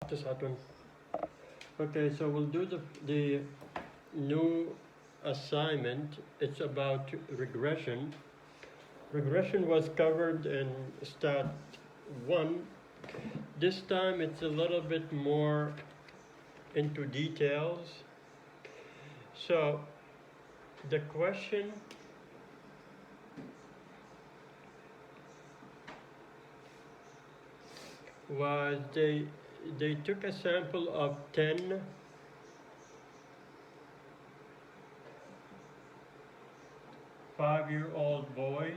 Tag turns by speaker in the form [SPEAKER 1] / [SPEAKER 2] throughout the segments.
[SPEAKER 1] Just that one. Okay, so we'll do the new assignment. It's about regression. Regression was covered in Stat 1. This time it's a little bit more into details. So the question was they took a sample of 10 5-year-old boys.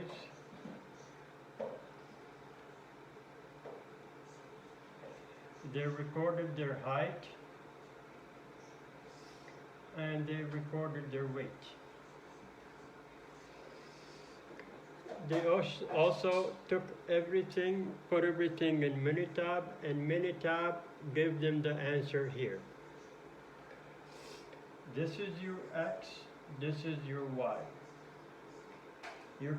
[SPEAKER 1] They recorded their height and they recorded their weight. They also took everything, put everything in Minitab, and Minitab gave them the answer here. This is your X, this is your Y. You're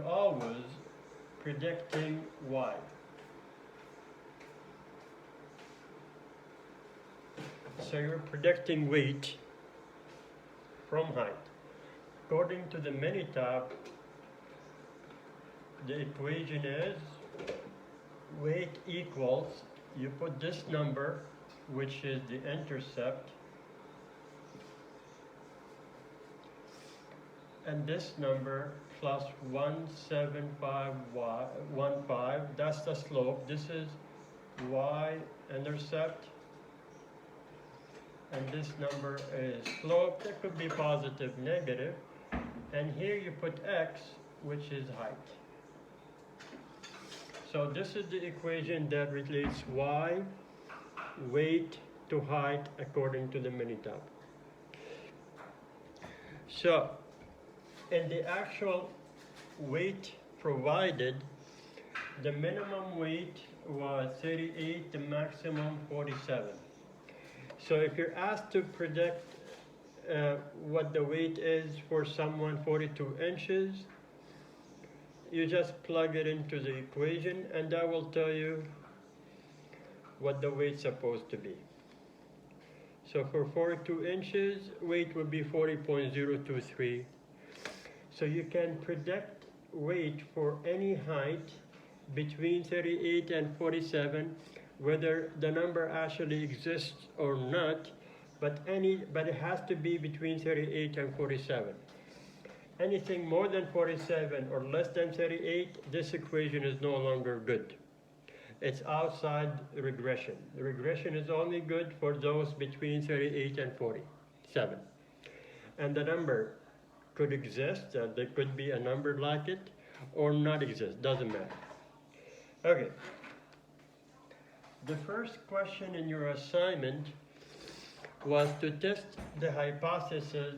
[SPEAKER 1] always predicting Y. So you're predicting weight from height. According to the Minitab, the equation is weight equals, you put this number, which is the intercept, and this number plus 17515, that's the slope. This is y-intercept, and this number is slope. That could be positive, negative, and here you put x, which is height. So this is the equation that relates y, weight to height according to the Minitab. So in the actual weight provided, the minimum weight was 38, the maximum 47. So if you're asked to predict what the weight is for someone 42 inches, you just plug it into the equation and that will tell you what the weight's supposed to be. So for 42 inches, weight would be 40.023. So you can predict weight for any height between 38 and 47, whether the number actually exists or not, but it has to be between 38 and 47. Anything more than 47 or less than 38, this equation is no longer good. It's outside regression. The regression is only good for those between 38 and 47. And the number could exist, there could be a number like it, or not exist, doesn't matter. Okay. The first question in your assignment was to test the hypothesis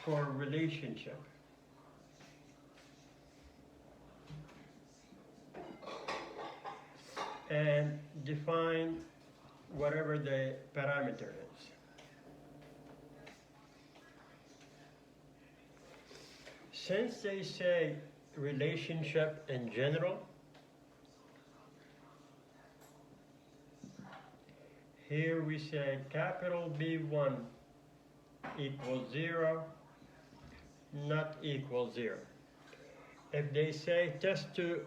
[SPEAKER 1] for relationship. And define whatever the parameter is. Since they say relationship in general, here we say capital B1 equals 0, not equal 0. If they say test to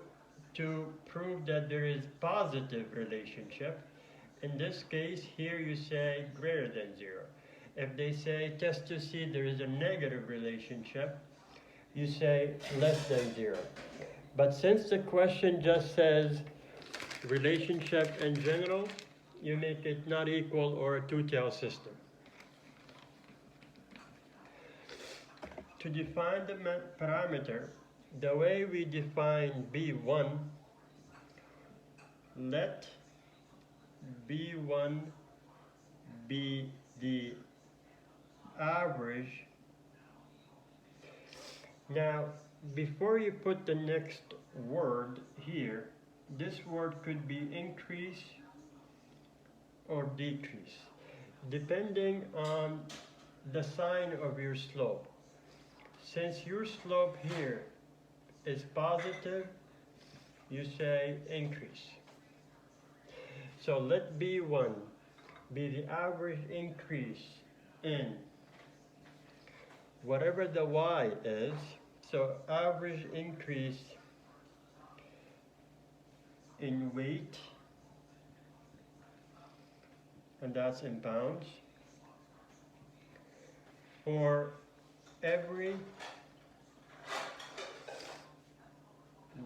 [SPEAKER 1] prove that there is positive relationship, in this case, here you say greater than 0. If they say test to see there is a negative relationship, you say less than 0. But since the question just says relationship in general, you make it not equal or a two-tailed system. To define the parameter, the way we define B1, let B1 be the average. Now, before you put the next word here, this word could be increase or decrease, depending on the sign of your slope. Since your slope here is positive, you say increase. So let B1 be the average increase in whatever the Y is. So average increase in weight, and that's in pounds, for every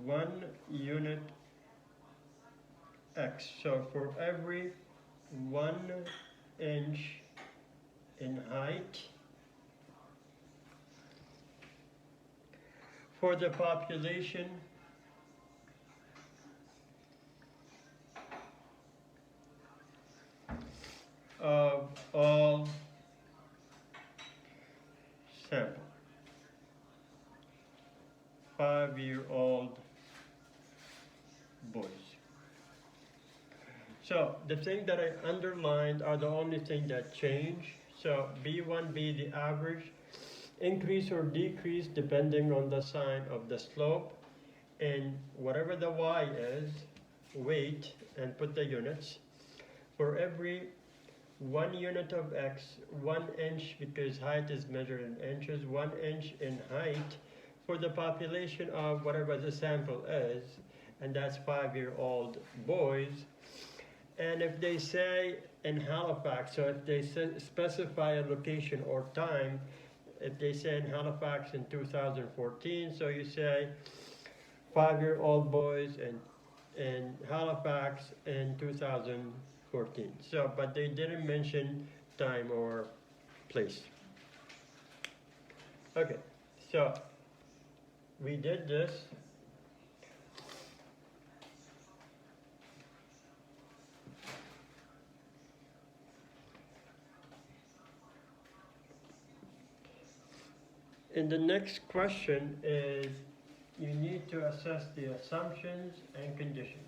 [SPEAKER 1] 1 unit X. So for every 1 inch in height, for the population of all sample, 5-year-old boys. So the thing that I underlined are the only thing that change. So B1 be the average, increase or decrease depending on the sign of the slope, and whatever the Y is, weight, and put the units. For every 1 unit of X, 1 inch, because height is measured in inches, 1 inch in height for the population of whatever the sample is, and that's 5-year-old boys. And if they say in Halifax, so if they specify a location or time, if they say in Halifax in 2014, so you say 5-year-old boys in Halifax in 2014. So, but they didn't mention time or place. Okay, so we did this. And the next question is, you need to assess the assumptions and conditions.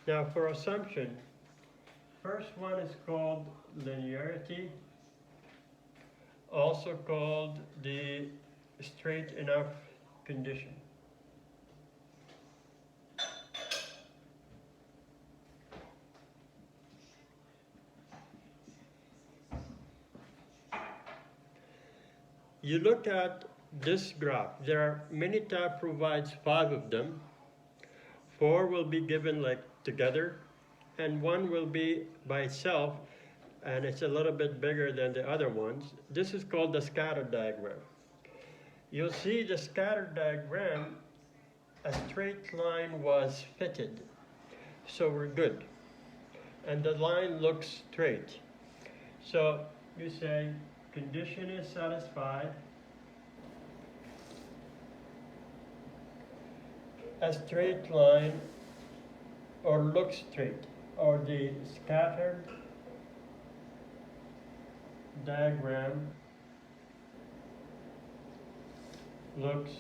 [SPEAKER 1] Now for assumption, first one is called linearity, also called the straight enough condition. You look at this graph. There are Minitab provides 5 of them. 4 will be given like together, and 1 will be by itself, and it's a little bit bigger than the other ones. This is called the scatter diagram. You'll see the scatter diagram, a straight line was fitted, so we're good. And the line looks straight. So you say condition is satisfied. A straight line or looks straight, or the scattered diagram looks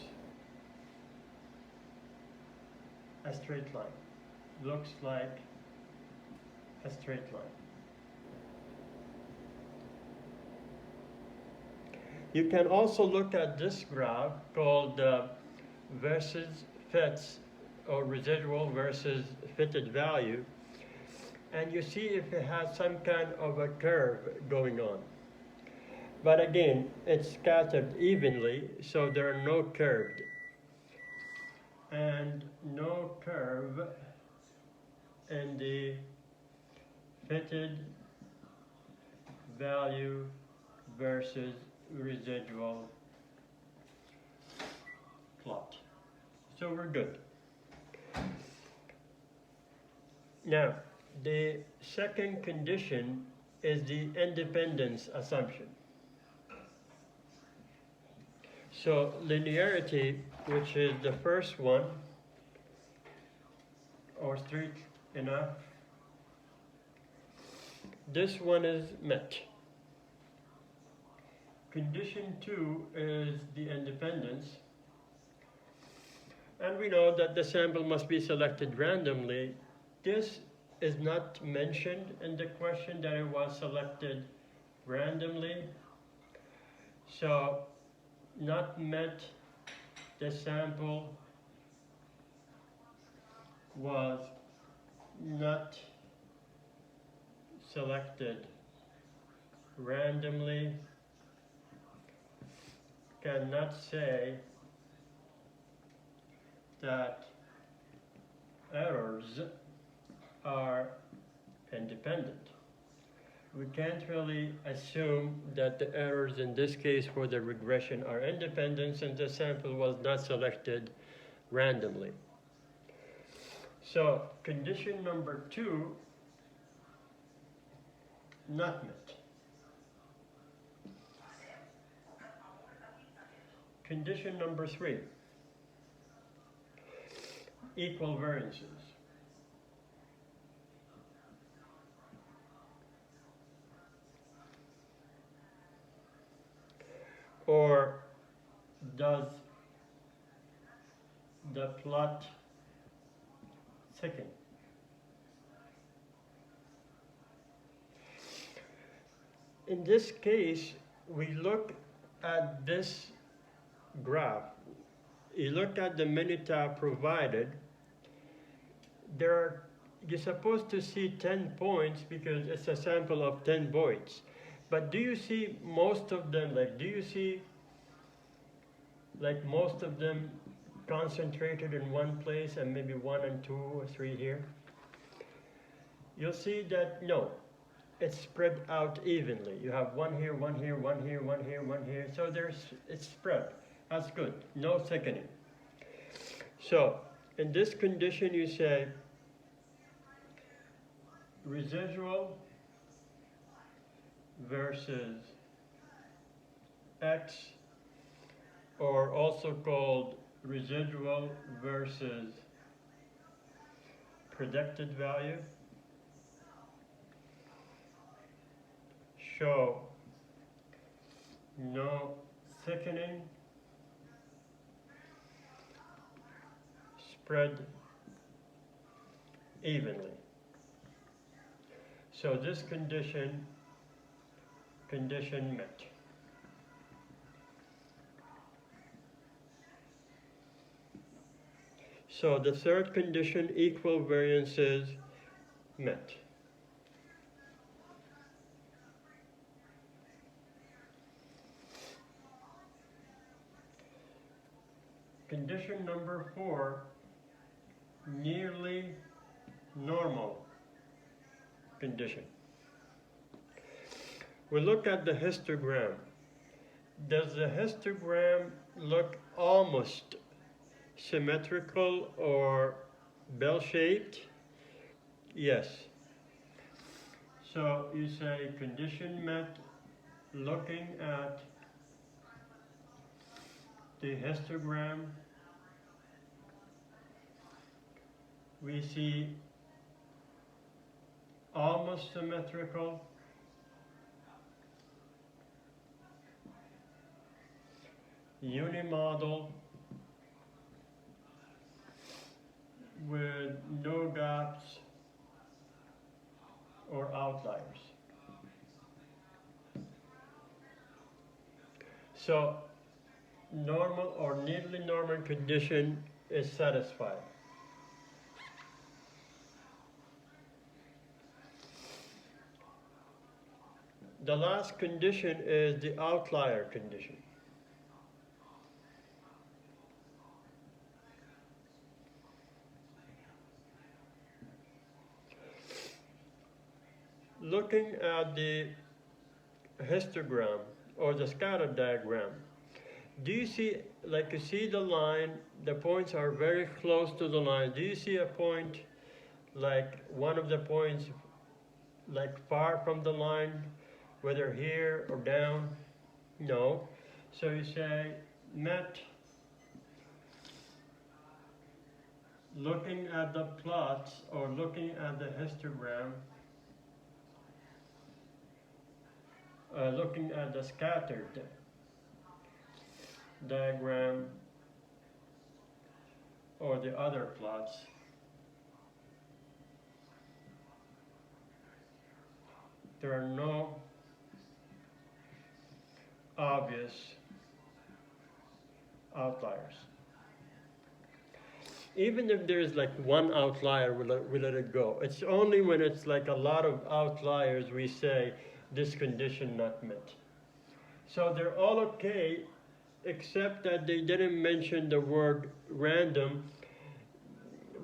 [SPEAKER 1] a straight line, looks like a straight line. You can also look at this graph called versus fits, or residual versus fitted value, and you see if it has some kind of a curve going on. But again, it's scattered evenly, so there are no curved. And no curve in the fitted value versus residual plot. So we're good. Now, the second condition is the independence assumption. So linearity, which is the first one, or straight enough, this one is met. Condition 2 is the independence. And we know that the sample must be selected randomly. This is not mentioned in the question that it was selected randomly. So not met, the sample was not selected randomly, cannot say that errors are independent. We can't really assume that the errors in this case for the regression are independent since the sample was not selected randomly. So condition number 2, not met. Condition number 3, equal variances. Or does the plot thicken? In this case, we look at this graph. You look at the Minitab provided. You're supposed to see 10 points because it's a sample of 10 points. But do you see most of them, do you see most of them concentrated in one place and maybe 1 and 2 or 3 here? You'll see that no, it's spread out evenly. You have 1 here, 1 here, 1 here, 1 here, 1 here. So it's spread. That's good. No thickening. So in this condition, you say residual versus X, or also called residual versus predicted value, show no thickening, spread evenly. So this condition met. So the third condition, equal variances, met. Condition number 4, nearly normal condition. We look at the histogram. Does the histogram look almost symmetrical or bell-shaped? Yes. So you say condition met, looking at the histogram, we see almost symmetrical, unimodal with no gaps or outliers. So normal or nearly normal condition is satisfied. The last condition is the outlier condition. Looking at the histogram or the scatter diagram, do you see, you see the line, the points are very close to the line. Do you see a point, one of the points, far from the line, whether here or down? No. So you say met, looking at the plots or looking at the histogram, looking at the scattered diagram or the other plots, there are no obvious outliers. Even if there's like one outlier, we let it go. It's only when it's like a lot of outliers we say this condition not met. So they're all okay, except that they didn't mention the word random.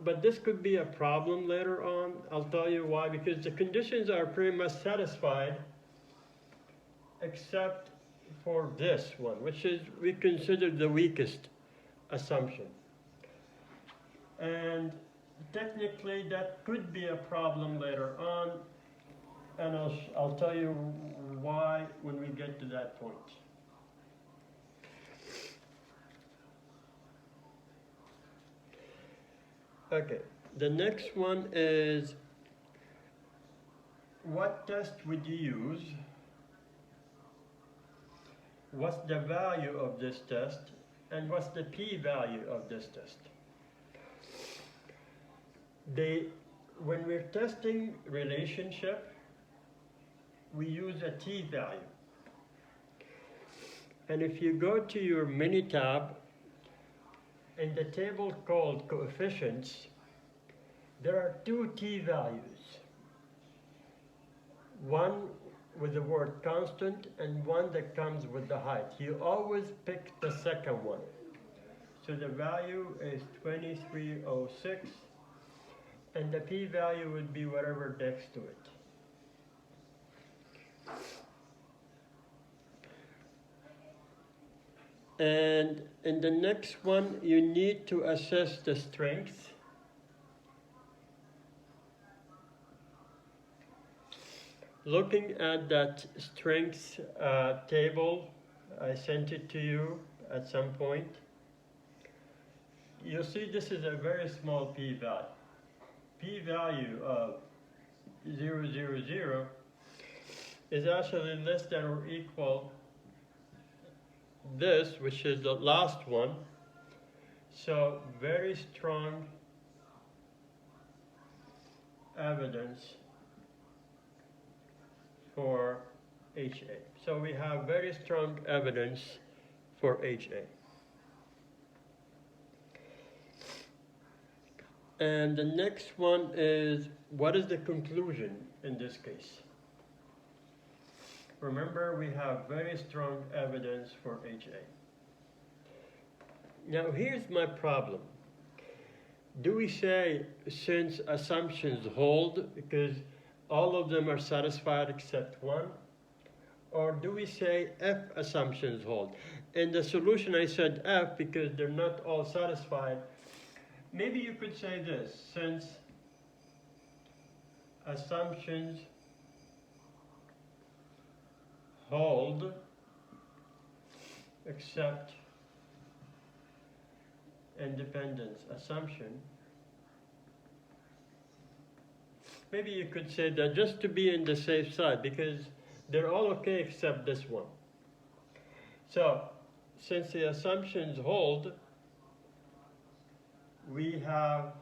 [SPEAKER 1] But this could be a problem later on. I'll tell you why. Because the conditions are pretty much satisfied, except for this one, which is we consider the weakest assumption. And technically that could be a problem later on, and I'll tell you why when we get to that point. Okay, the next one is, what test would you use? What's the value of this test? And what's the p-value of this test? When we're testing relationship, we use a t-value. And if you go to your Minitab, in the table called coefficients, there are two t-values. One with the word constant and one that comes with the height. You always pick the second one. So the value is 2306, and the p-value would be whatever next to it. And in the next one, you need to assess the strength. Looking at that strength table, I sent it to you at some point. You'll see this is a very small p-value. P-value of 0.000 is actually less than or equal this, which is the last one. So very strong evidence for HA. So we have very strong evidence for HA. And the next one is, what is the conclusion in this case? Remember, we have very strong evidence for HA. Now here's my problem. Do we say since assumptions hold, because all of them are satisfied except one? Or do we say F assumptions hold? In the solution I said F because they're not all satisfied. Maybe you could say this, since assumptions hold except independence assumption. Maybe you could say that just to be in the safe side, because they're all okay except this one. So, since the assumptions hold, we have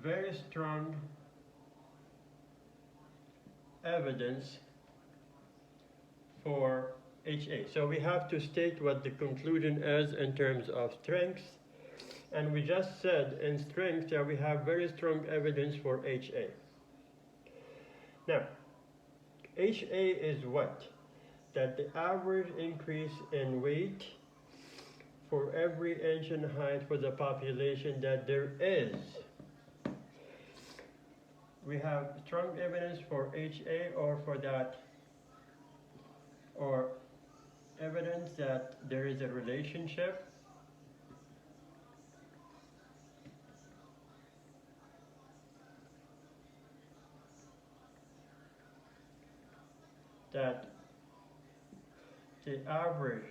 [SPEAKER 1] very strong evidence for HA. So we have to state what the conclusion is in terms of strengths. And we just said in strength that we have very strong evidence for HA. Now, HA is what? That the average increase in weight for every inch in height for the population that there is. We have strong evidence for HA, or for that, or evidence that there is a relationship that the average,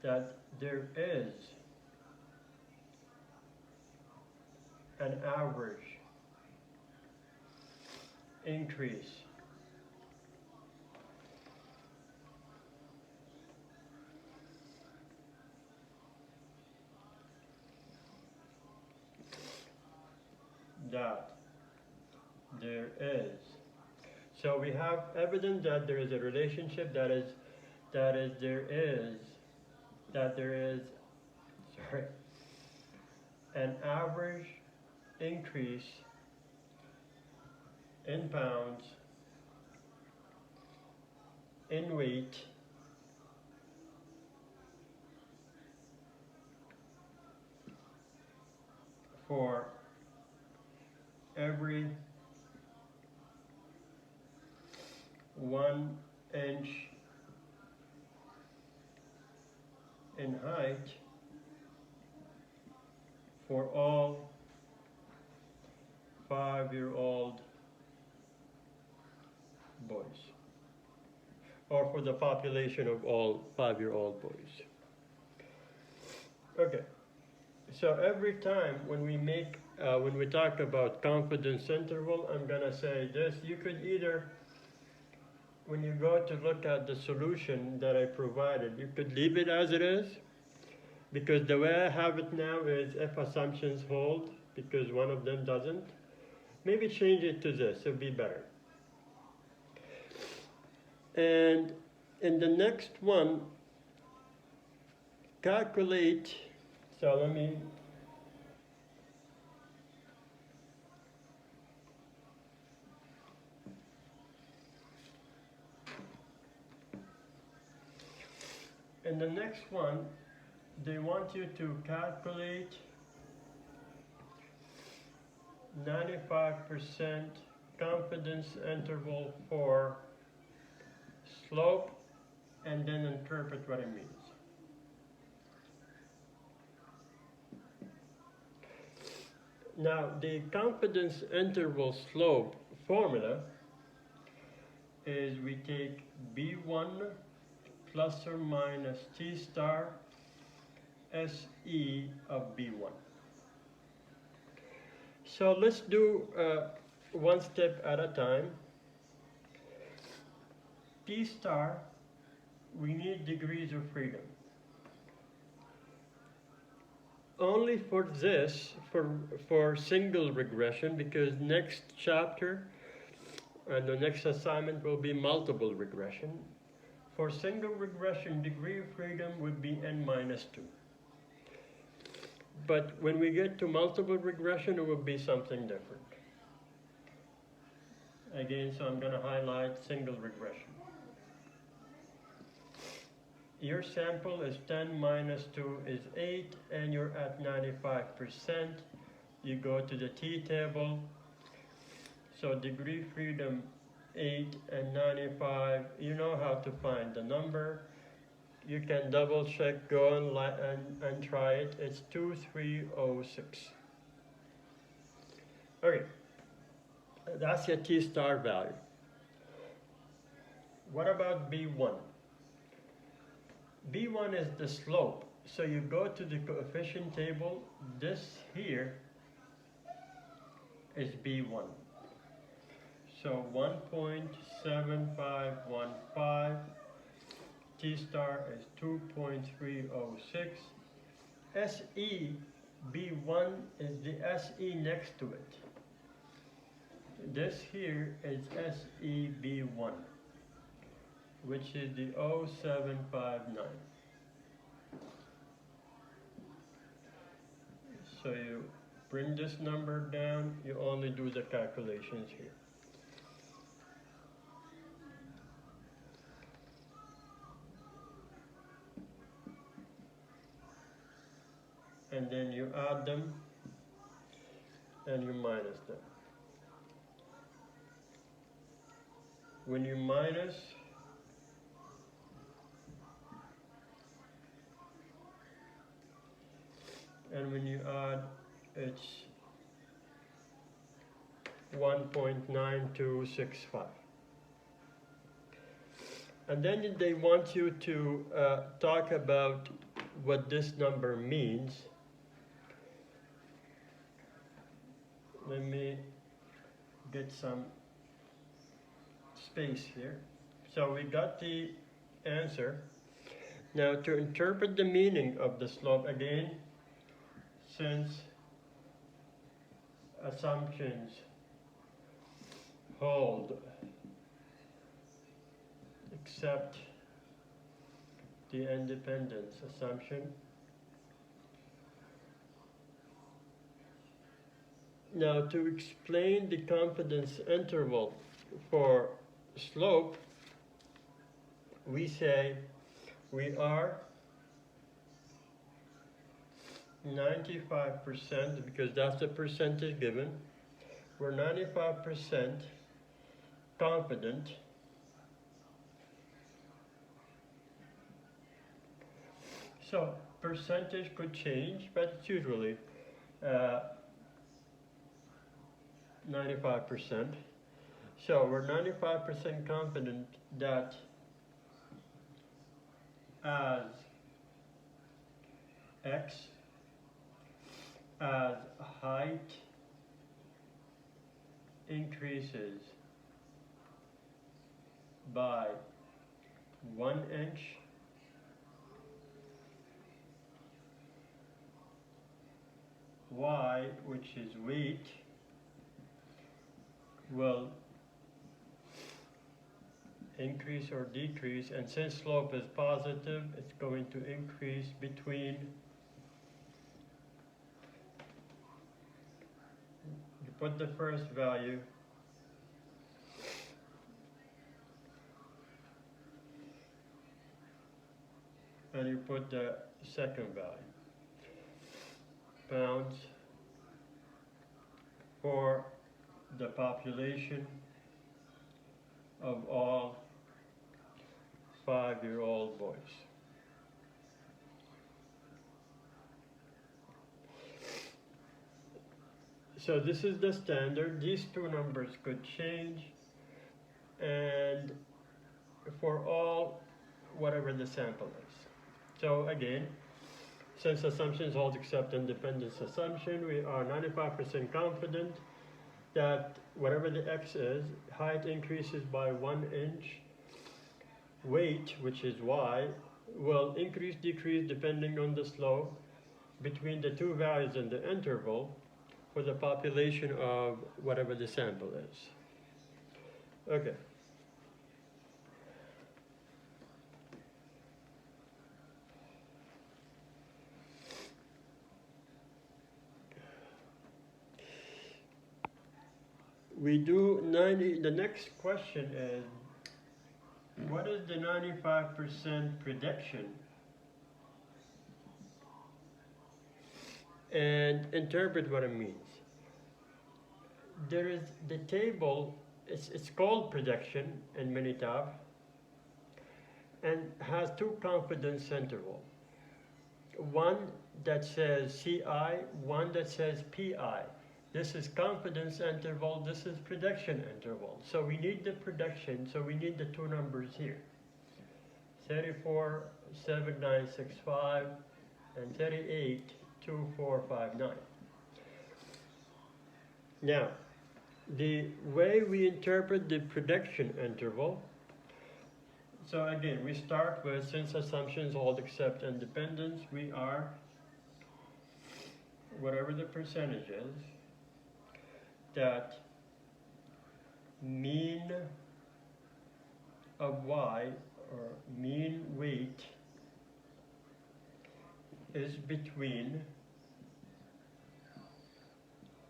[SPEAKER 1] that there is an average increase that there is. So we have evidence that there is a relationship, that there is, sorry, an average increase in pounds in weight for every 1 inch in height for all 5-year-old boys, or for the population of all 5-year-old boys. Okay, so every time when we talk about confidence interval, I'm gonna say this. You could either, when you go to look at the solution that I provided, you could leave it as it is, because the way I have it now is if assumptions hold, because one of them doesn't. Maybe change it to this, it'll be better. And in the next one, calculate, so let me, in the next one, they want you to calculate 95% confidence interval for slope and then interpret what it means. Now, the confidence interval slope formula is we take B1 plus or minus T star SE of B1. So let's do one step at a time. T star, we need degrees of freedom. Only for this, for single regression, because next chapter and the next assignment will be multiple regression. For single regression, degree of freedom would be n minus 2. But when we get to multiple regression, it will be something different. Again, so I'm going to highlight single regression. Your sample is 10 minus 2 is 8, and you're at 95%. You go to the t-table. So degree freedom 8 and 95, you know how to find the number. You can double check, go and try it. It's 2306. Okay, that's your T star value. What about B1? B1 is the slope. So you go to the coefficient table. This here is B1. So 1.7515. T star is 2.306. SE B1 is the SE next to it. This here is SE B1, which is the 0759. So you bring this number down, you only do the calculations here. And then you add them and you minus them. When you minus, and when you add, it's 1.9265. And then they want you to talk about what this number means. Let me get some space here. So we got the answer. Now to interpret the meaning of the slope again, since assumptions hold, accept the independence assumption. Now, to explain the confidence interval for slope, we say we are 95%, because that's the percentage given. We're 95% confident so percentage could change, but it's usually 95%. So we're 95% confident that as x, as height increases by 1 inch, y, which is weight, will increase or decrease, and since slope is positive, it's going to increase between, you put the first value and you put the second value, pounds for the population of all 5-year-old boys. So this is the standard. These two numbers could change, and for all, whatever the sample is. So again, since assumptions hold except independence assumption, we are 95% confident that whatever the x is, height increases by 1 inch, weight, which is y, will increase, decrease depending on the slope between the two values in the interval for the population of whatever the sample is. Okay. We do 90, the next question is, what is the 95% prediction? And interpret what it means. There is the table, it's called prediction in Minitab, and has two confidence intervals. One that says CI, one that says PI. This is confidence interval, this is prediction interval. So we need the prediction, so we need the two numbers here. 34,7965 and 38,2459. Now, the way we interpret the prediction interval, so again, we start with, since assumptions hold except independence, we are, whatever the percentage is, that mean of y, or mean weight, is between,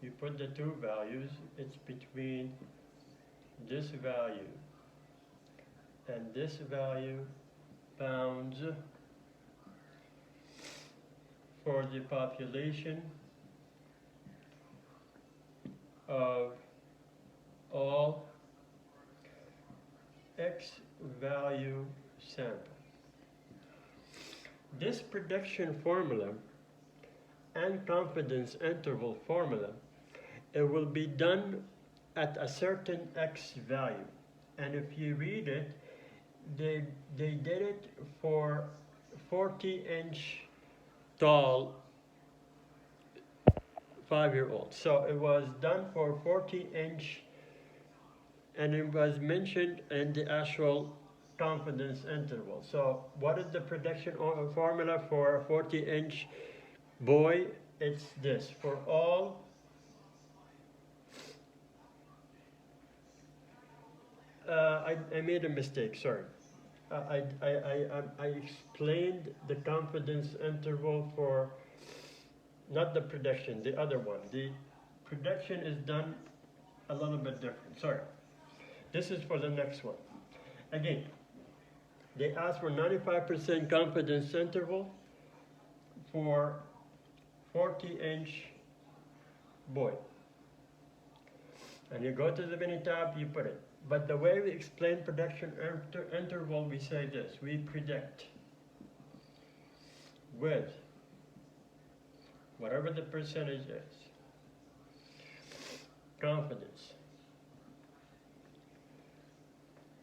[SPEAKER 1] you put the two values, it's between this value and this value, pounds, for the population of all x value sample. This prediction formula and confidence interval formula, it will be done at a certain x value. And if you read it, they did it for 40-inch tall 5-year-old. So it was done for 40-inch, and it was mentioned in the actual confidence interval. So what is the prediction formula for a 40-inch boy? It's this. For all I made a mistake, sorry. I explained the confidence interval for, not the prediction, the other one. The prediction is done a little bit different. Sorry. This is for the next one. Again, they ask for 95% confidence interval for 40-inch boy. And you go to the mini tab, you put it. But the way we explain prediction interval, we say this: we predict with whatever the percentage is, confidence,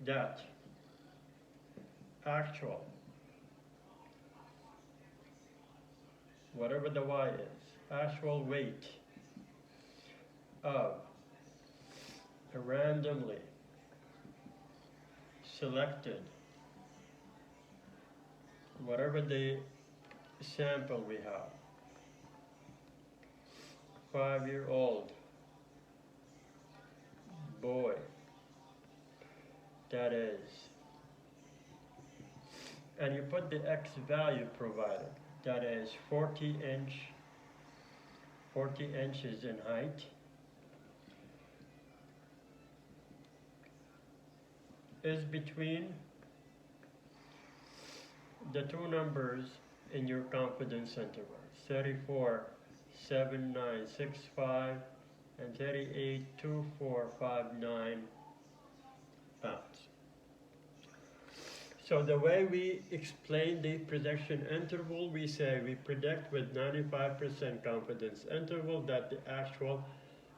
[SPEAKER 1] that actual, whatever the y is, actual weight of a randomly selected, whatever the sample we have, 5-year-old boy, that is, and you put the x value provided, that is 40 inches in height, is between the two numbers in your confidence interval, 34,7965 and 38,2459 pounds. So the way we explain the prediction interval, we say we predict with 95% confidence interval that the actual,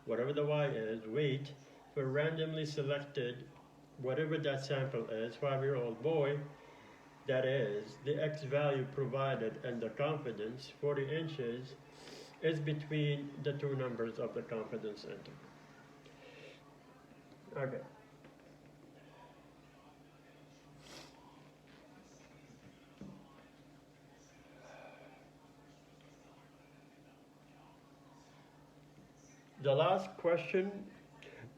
[SPEAKER 1] whatever the y is, weight for randomly selected, whatever that sample is, 5-year-old boy, that is, the x value provided and the confidence, 40 inches, is between the two numbers of the confidence interval. Okay. The last question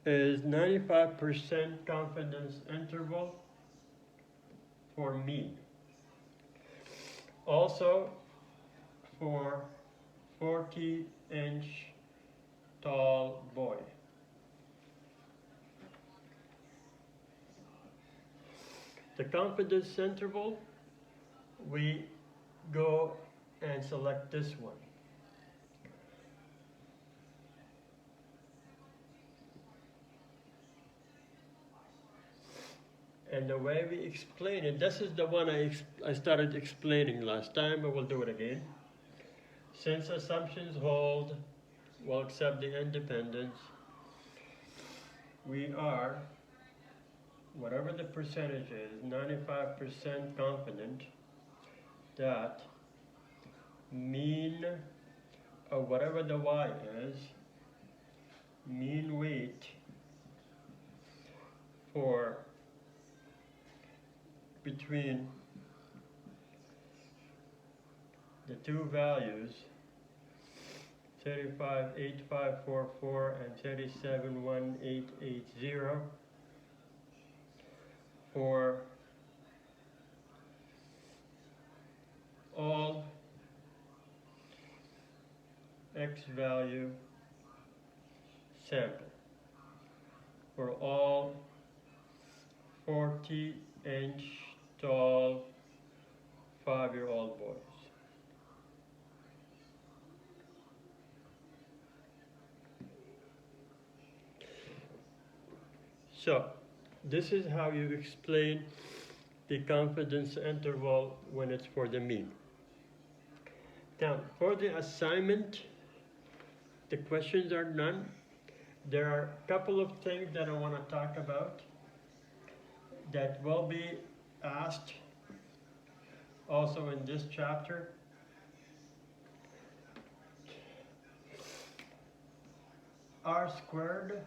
[SPEAKER 1] is 95% confidence interval for mean. Also for 40-inch tall boy. The confidence interval, we go and select this one. And the way we explain it, this is the one I started explaining last time, but we'll do it again. Since assumptions hold, we'll accept the independence. We are, whatever the percentage is, 95% confident that mean of whatever the y is, mean weight for between the two values, 35,8544 and 37,1880, for all x value sample, for all 40-inch tall 5-year-old boys. So, this is how you explain the confidence interval when it's for the mean. Now, for the assignment, the questions are done. There are a couple of things that I want to talk about that will be asked also in this chapter. R squared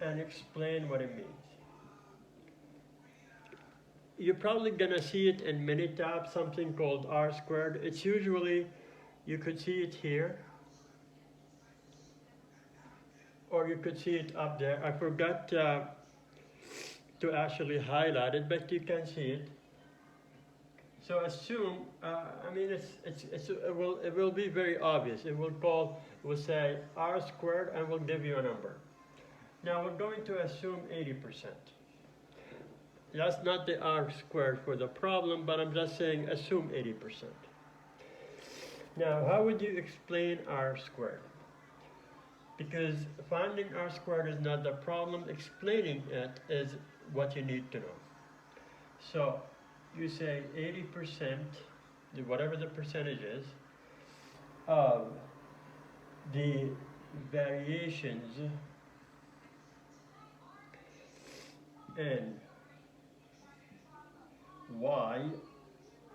[SPEAKER 1] and explain what it means. You're probably gonna see it in Minitab, something called R squared. It's usually, you could see it here. or you could see it up there. I forgot to actually highlight it, but you can see it. So assume, I mean, it will be very obvious. We'll say r squared, and we'll give you a number. Now we're going to assume 80%. That's not the r squared for the problem, but I'm just saying assume 80%. Now, how would you explain r squared? Because finding r squared is not the problem, explaining it is what you need to know. So you say 80%, whatever the percentage is, of the variations in y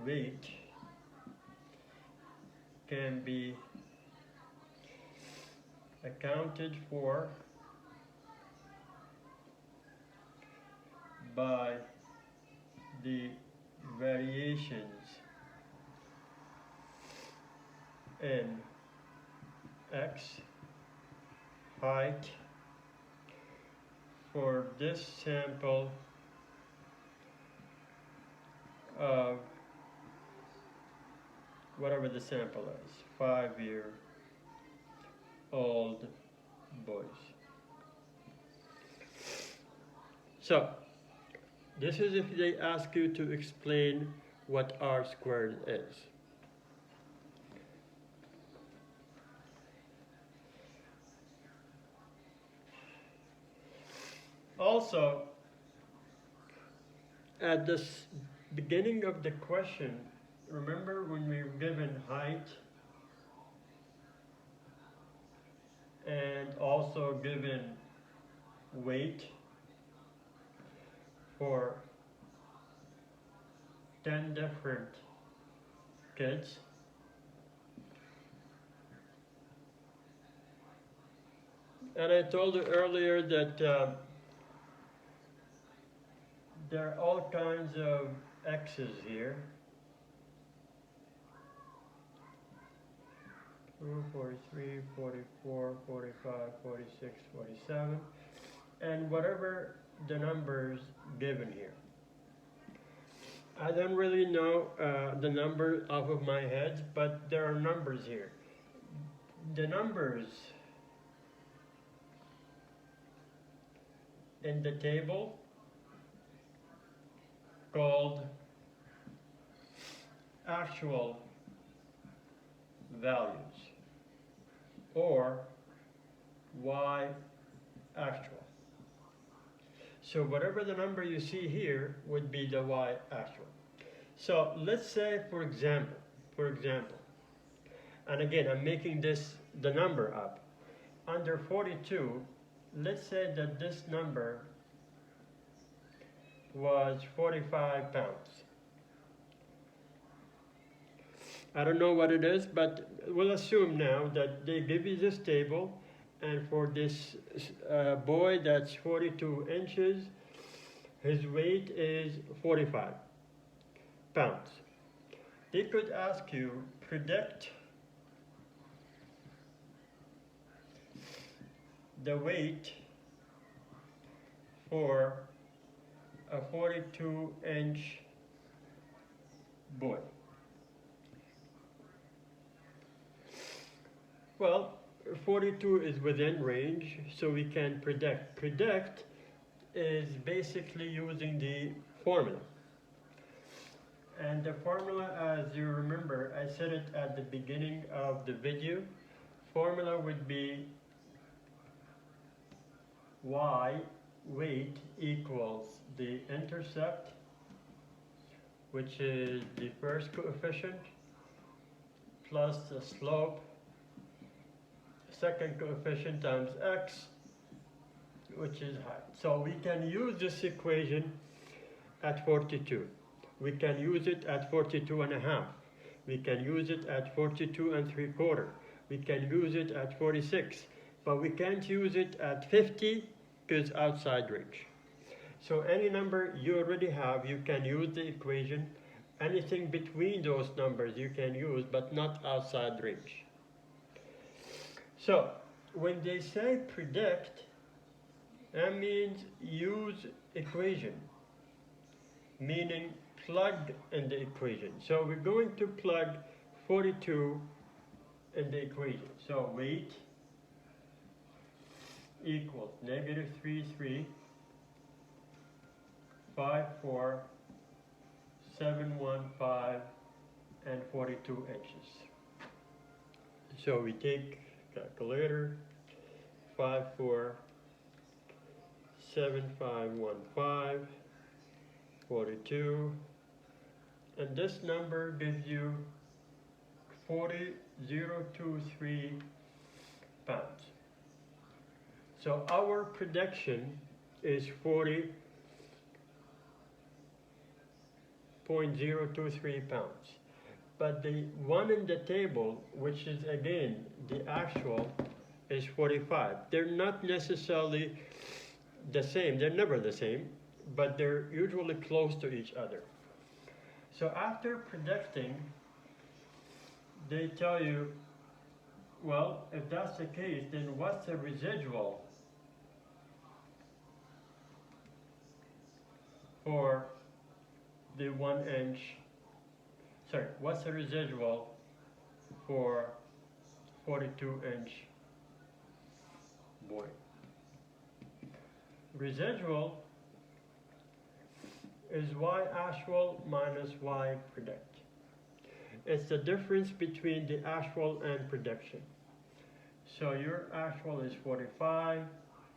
[SPEAKER 1] weight can be accounted for by the variations in x height for this sample of whatever the sample is, 5-year-old boys. So, this is if they ask you to explain what r squared is. Also, at the beginning of the question, remember when we were given height and also given weight for 10 different kids? And I told you earlier that there are all kinds of x's here. 43, 44, 45, 46, 47, and whatever the numbers given here. I don't really know the number off of my head, but there are numbers here. The numbers in the table called actual values, or y actual. So whatever the number you see here would be the y actual. So let's say, for example, and again, I'm making this the number up. Under 42, let's say that this number was 45 pounds. I don't know what it is, but we'll assume now that they give you this table, and for this boy that's 42 inches, his weight is 45 pounds. They could ask you, predict the weight for a 42-inch boy. Well, 42 is within range, so we can predict. Predict is basically using the formula. And the formula, as you remember, I said it at the beginning of the video. Formula would be y weight equals the intercept, which is the first coefficient, plus the slope, second coefficient times x, which is height. So we can use this equation at 42. We can use it at 42 and a half. We can use it at 42 and 3/4. We can use it at 46, but we can't use it at 50 because it's outside range. So any number you already have, you can use the equation. Anything between those numbers you can use, but not outside range. So when they say predict, that means use equation, meaning plug in the equation. So we're going to plug 42 in the equation. So weight equals negative 3, 5, 4, 7, 1, 5, and 42 inches. So we take calculator, 5, 4, 7, 5, 1, 5, 42, and this number gives you 40,023 pounds. So our prediction is 40.023 pounds. But the one in the table, which is again the actual, is 45. They're not necessarily the same, they're never the same, but they're usually close to each other. So after predicting, they tell you, well, if that's the case, then what's the residual for the 1 inch, sorry, what's the residual for 42-inch boy? Residual is y actual minus y predict. It's the difference between the actual and prediction. So your actual is 45,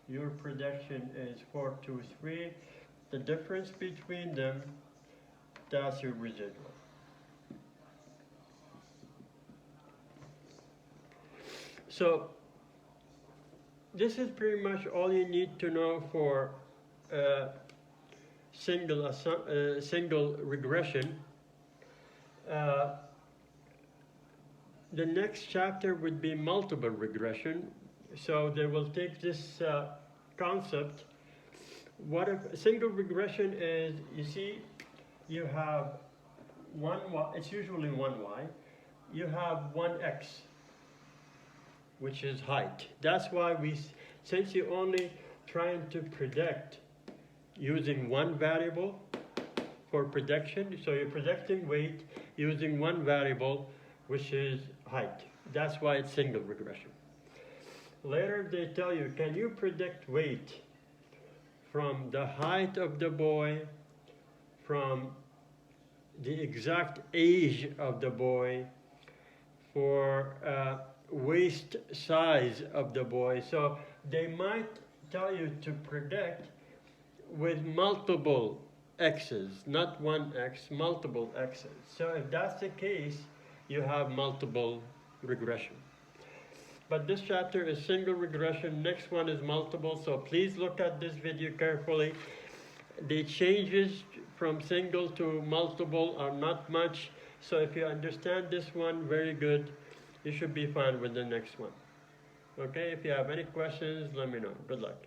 [SPEAKER 1] your prediction is 423. The difference between them, that's your residual. So this is pretty much all you need to know for single regression. The next chapter would be multiple regression. So they will take this concept. What if single regression is, you see, you have one y, it's usually one y, you have one x, which is height. That's why since you're only trying to predict using one variable for prediction, so you're predicting weight using one variable, which is height. That's why it's single regression. Later they tell you, can you predict weight from the height of the boy, from the exact age of the boy, for waist size of the boy. So they might tell you to predict with multiple x's, not one x, multiple x's. So if that's the case, you have multiple regression. But this chapter is single regression, next one is multiple, so please look at this video carefully. The changes from single to multiple are not much, so if you understand this one, very good. You should be fine with the next one. Okay, if you have any questions, let me know. Good luck.